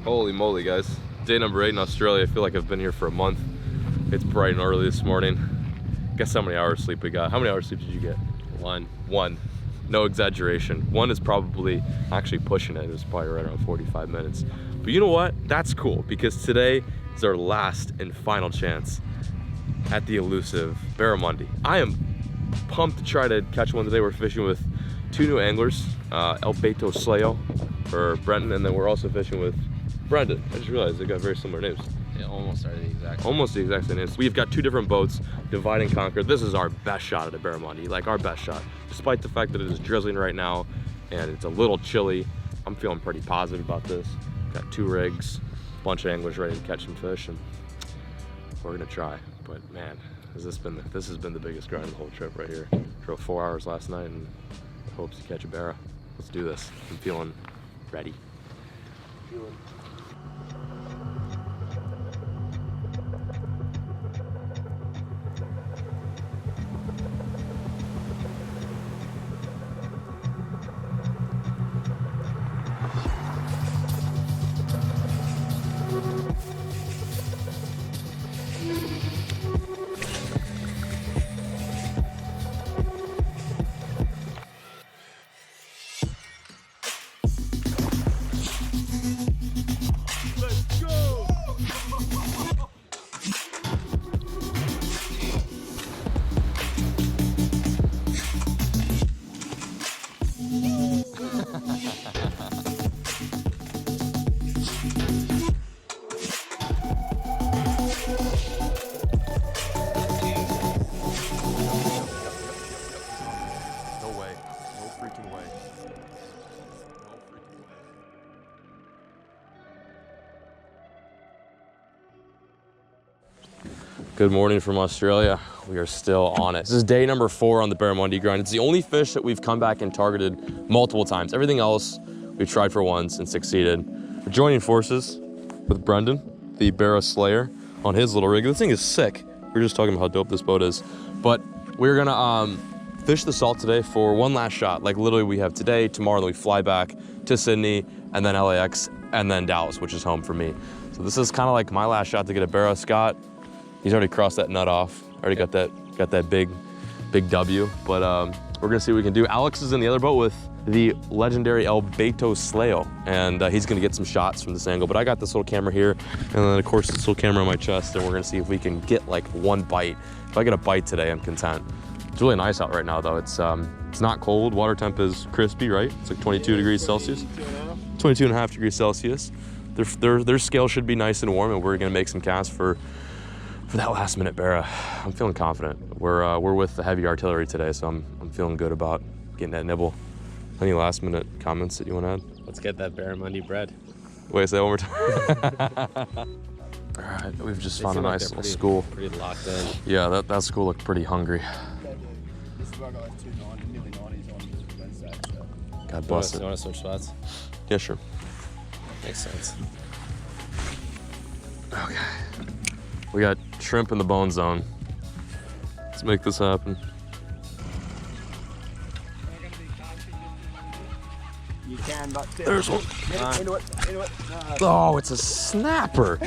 Holy moly, guys. Day number 8 in Australia. I feel like I've been here for a month. It's bright and early this morning. Guess how many hours sleep we got? How many hours sleep did you get? One. No exaggeration. One is probably actually pushing it. It was probably right around 45 minutes. But you know what? That's cool because today is our last and final chance at the elusive barramundi. I am pumped to try to catch one today. We're fishing with 2 new anglers, Baito for Brenden, and then we're also fishing with Brenden. I just realized they got very similar names. Yeah, almost are the exact same. Almost the exact same names. We've got 2 different boats, divide and conquer. This is our best shot at a barramundi, like our best shot. Despite the fact that it is drizzling right now and it's a little chilly, I'm feeling pretty positive about this. Got 2 rigs, a bunch of anglers ready to catch some fish, and we're gonna try. But man, this has been the biggest grind of the whole trip right here. Drove 4 hours last night and hopes to catch a barra. Let's do this. I'm feeling ready. Good morning from Australia. We are still on it. This is day number 4 on the barramundi grind. It's the only fish that we've come back and targeted multiple times. Everything else we've tried for once and succeeded. We're joining forces with Brenden, the barra slayer, on his little rig. This thing is sick. We were just talking about how dope this boat is. But we're gonna fish the salt today for one last shot. Like literally we have today, tomorrow, then we fly back to Sydney, and then LAX, and then Dallas, which is home for me. So this is kind of like my last shot to get a barra. Scott, he's already crossed that nut off. Already got that big W. But we're gonna see what we can do. Alex is in the other boat with the legendary Baito Slayo, and he's gonna get some shots from this angle. But I got this little camera here, and then of course this little camera on my chest, and we're gonna see if we can get like one bite. If I get a bite today, I'm content. It's really nice out right now though. It's not cold. Water temp is crispy, right? It's like 22 degrees Celsius. 22.5 degrees Celsius. Their scale should be nice and warm, and we're gonna make some casts for that last minute barra. I'm feeling confident. We're with the heavy artillery today, so I'm feeling good about getting that nibble. Any last minute comments that you want to add? Let's get that barramundi bread. Wait, say that one more time. All right, we've just found a nice little school. Pretty locked in. Yeah, that school looked pretty hungry. This is where I got like 2 nearly 90s on Wednesday. So. God bless it. You want to switch spots? Yeah, sure. Makes sense. Okay. We got shrimp in the bone zone. Let's make this happen. You can, but There's one. Into it. Oh, it's a snapper.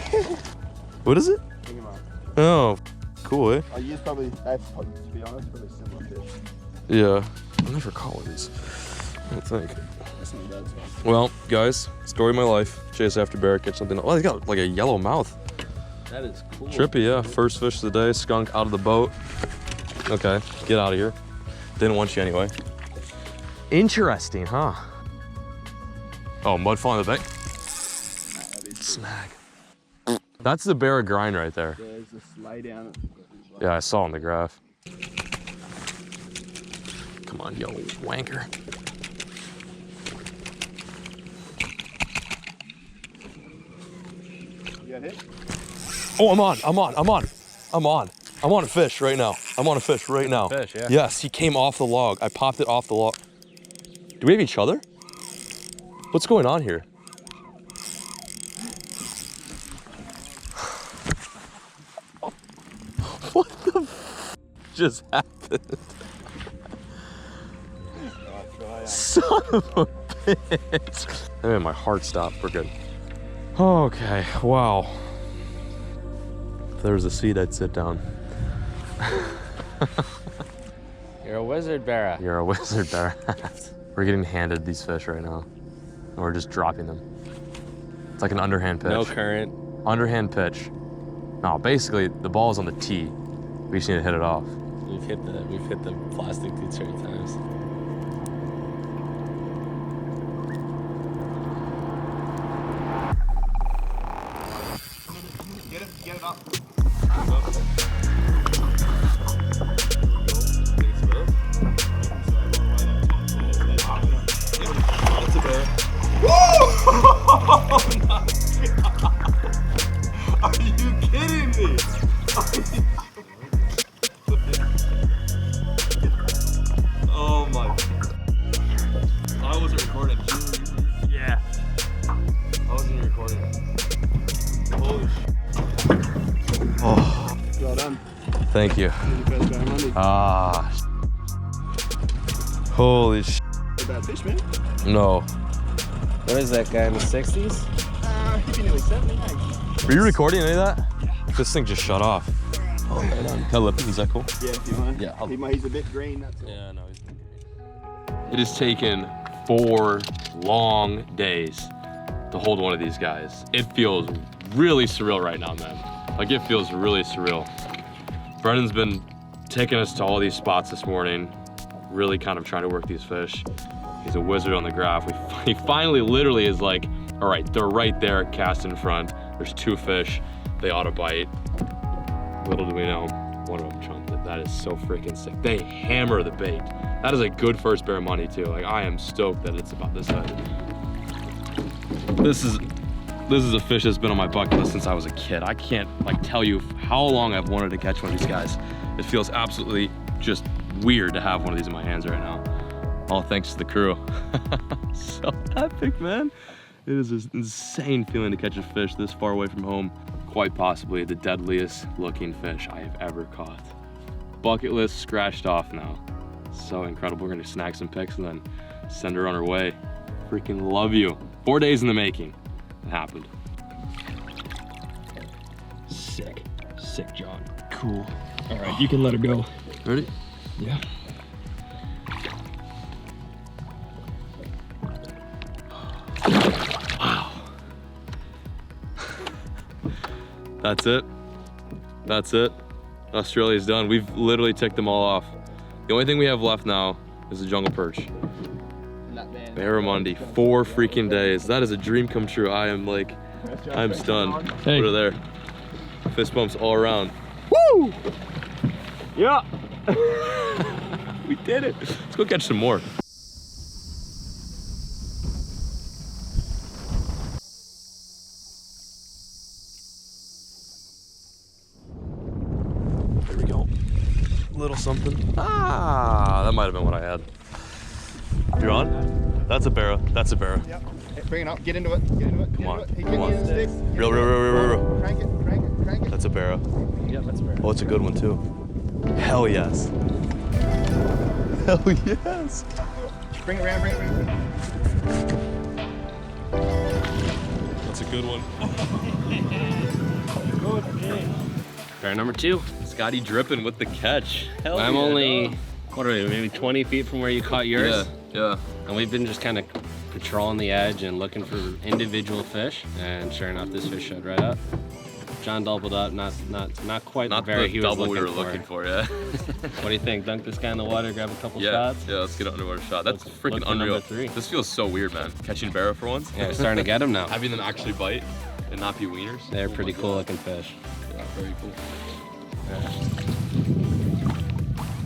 What is it? Bring him up. Oh, cool, eh? I use probably, that's probably, to be honest, probably similar fish. Yeah. I never caught one of these, I don't think. That's not bad stuff. Well, guys, story of my life. Chase after bear, catch something. Oh, they got like a yellow mouth. That is cool. Trippy, yeah. First fish of the day. Skunk out of the boat. Okay, get out of here. Didn't want you anyway. Interesting, huh? Oh, mud fall in the bank. Snag. That's the barra grind right there. There's this lay down. Yeah, I saw on the graph. Come on, you wanker. You got hit? Oh, I'm on a fish right now. I'm on a fish right now. Fish, yeah. Yes, he came off the log. I popped it off the log. Do we have each other? What's going on here? What the f just happened? Son of a bitch. I mean, my heart stopped. We're good. Okay, wow. If there was a seat, I'd sit down. You're a wizard, Barra. You're a wizard, Bear. We're getting handed these fish right now, and we're just dropping them. It's like an underhand pitch. No current. Underhand pitch. No, basically the ball's on the tee. We just need to hit it off. We've hit the plastic too many times. Get it up. That's a bear. Are you kidding me? Oh my. I wasn't recording. Yeah. I wasn't recording. Holy shit. Oh. Well done. Thank you. You're the first bear Monday. Ah. Holy sh. Bad fish, man. No. What is that guy in the 60s? He'd be nearly 70, hey. Were you recording any of that? This thing just shut off. Oh, right on. Can I lip him? Is that cool? Yeah, if you mind. Yeah, I'll- He's a bit green, that's all. Yeah, no, he's been great. It has taken 4 long days to hold one of these guys. It feels really surreal right now, man. Like, it feels really surreal. Brendan's been taking us to all these spots this morning, really kind of trying to work these fish. He's a wizard on the graph. He finally literally is like, all right, they're right there, cast in front. There's 2 fish. They ought to bite. Little do we know, one of them chunked it. That is so freaking sick. They hammer the bait. That is a good first barramundi too. Like, I am stoked that it's about this size. This is a fish that's been on my bucket list since I was a kid. I can't like tell you how long I've wanted to catch one of these guys. It feels absolutely just weird to have one of these in my hands right now. All thanks to the crew. So epic, man. It is an insane feeling to catch a fish this far away from home. Quite possibly the deadliest looking fish I have ever caught. Bucket list scratched off now. So incredible. We're gonna snag some pics and then send her on her way. Freaking love you. 4 days in the making. It happened. Sick. Sick, John. Cool. All right, you can let her go. Ready? Yeah. Wow. That's it. That's it. Australia's done. We've literally ticked them all off. The only thing we have left now is the jungle perch. Barramundi, 4 freaking days. That is a dream come true. I am like, I'm stunned. Hey. Put her there. Fist bumps all around. Woo! Yeah. We did it. Let's go catch some more. There we go. Little something. Ah, that might have been what I had. You're on? That's a barra. That's a barra. Yep. Hey, bring it up. Get into it. Get into it. Come on. Hey, Come on. stick. Real. Crank it. Crank it. Crank it. That's a barra. Yeah, that's fair. Oh, it's a good one too. Hell yes. Hell yes. Bring it around. Bring it around. That's a good one. Bear number 2. Scotty dripping with the catch. Hell I'm yeah, only, dog. what are we, maybe 20 feet from where you caught yours? Yeah. And we've been just kind of patrolling the edge and looking for individual fish. And sure enough, this fish showed right up. John doubled up, not quite Not the very the he was double we were looking looking for, yeah. What do you think? Dunk this guy in the water, grab a couple Yeah, shots? yeah, let's get an underwater shot. That's Look freaking for number unreal. 3. This feels so weird, man. Catching barra for once. Yeah, we're starting to get them now. Having them actually bite and not be wieners. They're Oh pretty my cool God. looking fish. Yeah, very cool.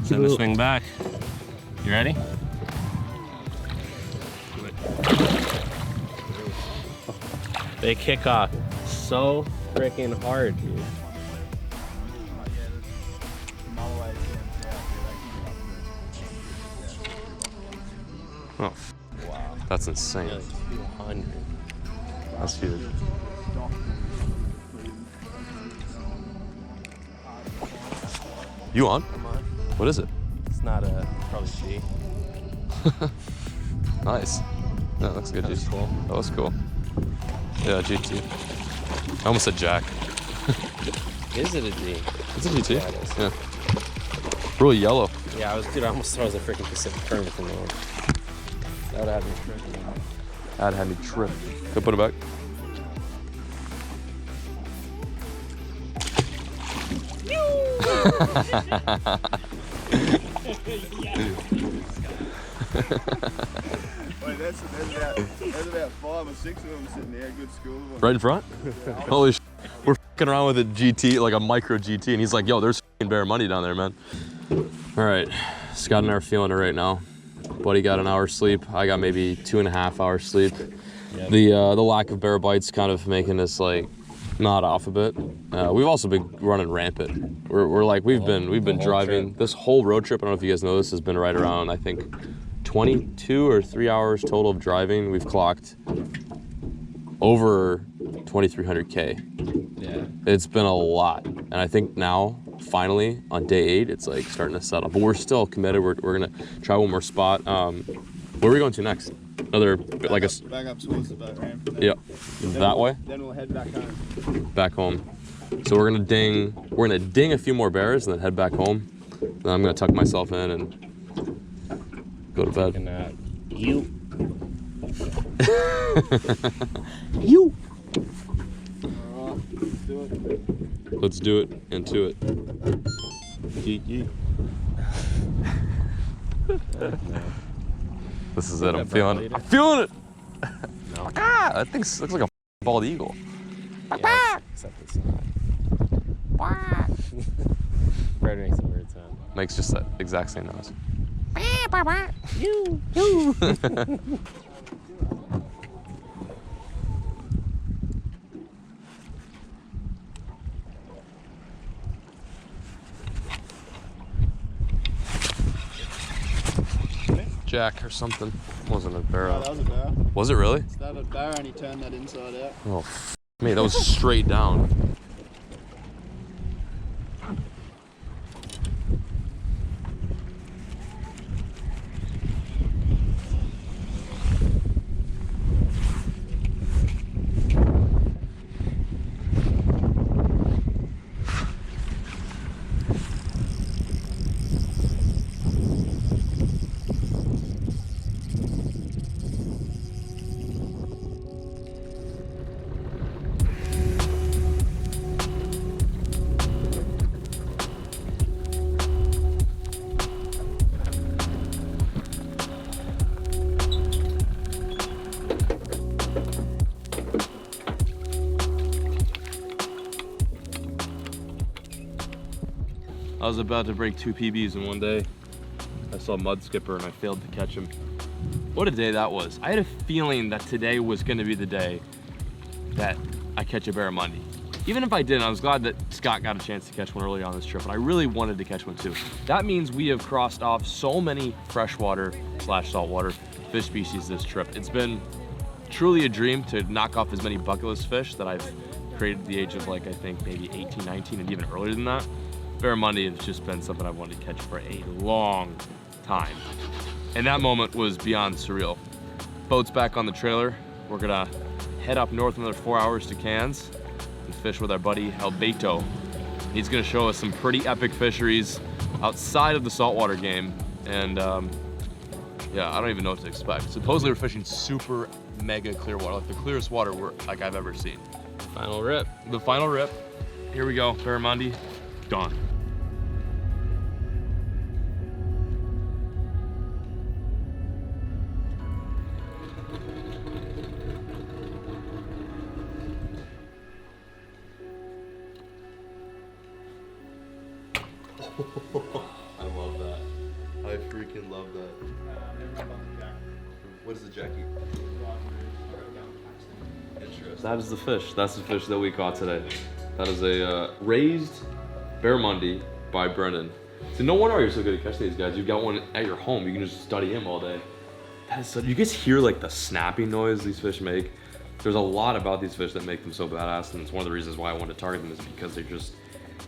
Send the swing back. You ready? They kick off so freaking hard, dude. Oh, wow. That's insane. Nearly 200. That's huge. You on? Come on. What is it? It's not a, probably G. Nice. Yeah, that looks good, That was dude. cool. That was cool. Yeah, GT. I almost said Jack. Is it a G? It's a GT. Yeah, it is. Yeah. Really yellow. Yeah, I almost thought it was a freaking Pacific Current from the one. That would have me tripping. That had me trip. Go put it back. Wait, there's about 5 or 6 of them sitting there, good school. Right in front? Holy sh! We're f***ing around with a GT, like a micro GT, and he's like, yo, there's f***ing bare money down there, man. All right, Scott and I are feeling it right now. Buddy got an hour's sleep. I got maybe 2.5 hours sleep. Yep. The lack of bear bites kind of making us like not off a bit. We've also been running rampant. We've been driving this whole road trip. I don't know if you guys know this, has been right around, I think, 22 or 3 hours total of driving. We've clocked over 2,300K. Yeah. It's been a lot. And I think now, finally, on day 8, it's like starting to settle. But we're still committed. We're gonna try one more spot. Where are we going to next? Another, back like up towards the boat ramp. Yeah, that way? Then we'll head back home. Back home. So we're gonna ding a few more bears and then head back home. Then I'm gonna tuck myself in and go to bed. And, you. You. Alright, let's do it. Let's do it. Into it. Yeet, yeet. No. This is it. I'm feeling it. No. Ah, that thing looks like a bald eagle. Yeah, except it's not. Brenden makes a weird sound. Makes just that exact same noise. You. Jack or something. Wasn't a bear. Oh, that was a bear. Was it really? Started a bear and he turned that inside out. Oh, me, that was straight down. I was about to break 2 PBs in one day. I saw Mud Skipper and I failed to catch him. What a day that was. I had a feeling that today was gonna be the day that I catch a barramundi. Even if I didn't, I was glad that Scott got a chance to catch one early on this trip, but I really wanted to catch one too. That means we have crossed off so many freshwater / saltwater fish species this trip. It's been truly a dream to knock off as many bucket list fish that I've created at the age of like, I think maybe 18, 19, and even earlier than that. Barramundi has just been something I've wanted to catch for a long time. And that moment was beyond surreal. Boat's back on the trailer. We're gonna head up north another 4 hours to Cairns and fish with our buddy Baito. He's gonna show us some pretty epic fisheries outside of the saltwater game. And yeah, I don't even know what to expect. Supposedly we're fishing super mega clear water, like the clearest water like I've ever seen. Final rip. The final rip. Here we go, barramundi, gone. I love that. I freaking love that. What is the Jackie? That is the fish. That's the fish that we caught today. That is a raised barramundi by Brenden. So no wonder you're so good at catching these guys. You've got one at your home. You can just study him all day. That is so, you guys hear like the snapping noise these fish make? There's a lot about these fish that make them so badass, and it's one of the reasons why I wanted to target them is because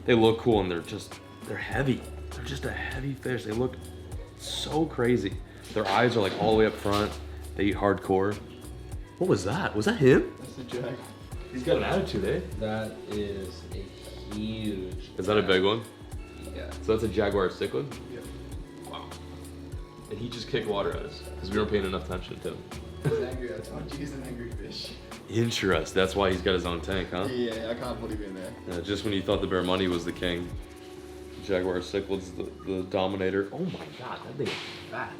they look cool and they're heavy. They're just a heavy fish. They look so crazy. Their eyes are like all the way up front. They eat hardcore. What was that? Was that him? That's the jag. He's got an attitude, eh? That is a huge. Is that a big one? Yeah. So that's a jaguar cichlid? Yeah. Wow. And he just kicked water at us because we weren't paying enough attention to him. He's angry. I told you he's an angry fish. Interest. That's why he's got his own tank, huh? Yeah, I can't put him in there. Yeah, just when you thought the barramundi was the king, jaguar cichlid's the dominator. Oh my god, that thing is fat.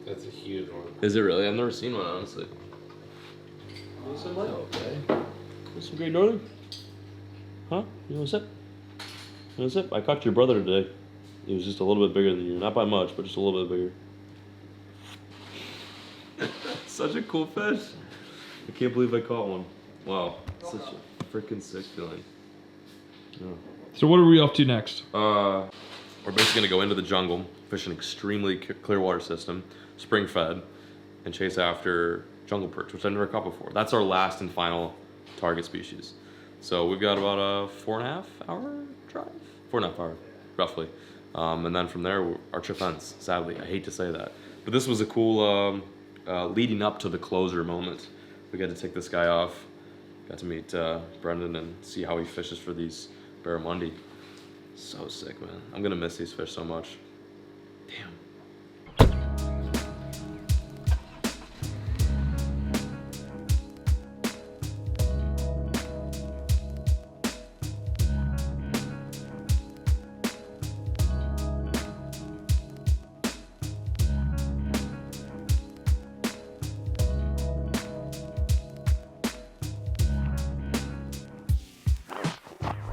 That's a huge one. Is it really? I've never seen one, honestly. Okay. There's some Great Northern? Huh? You want a sip? You want a sip? I caught your brother today. He was just a little bit bigger than you. Not by much, but just a little bit bigger. Such a cool fish. I can't believe I caught one. Wow. Such a freaking sick feeling. Yeah. So what are we off to next? We're basically gonna go into the jungle, fish an extremely clear water system, spring fed, and chase after jungle perch, which I've never caught before. That's our last and final target species. So we've got about a 4.5 hour drive, 4.5 hour, roughly. And then from there, our trip ends, sadly. I hate to say that. But this was a cool leading up to the closer moment. We got to take this guy off, got to meet Brenden and see how he fishes for these barramundi. So sick, man. I'm gonna miss these fish so much.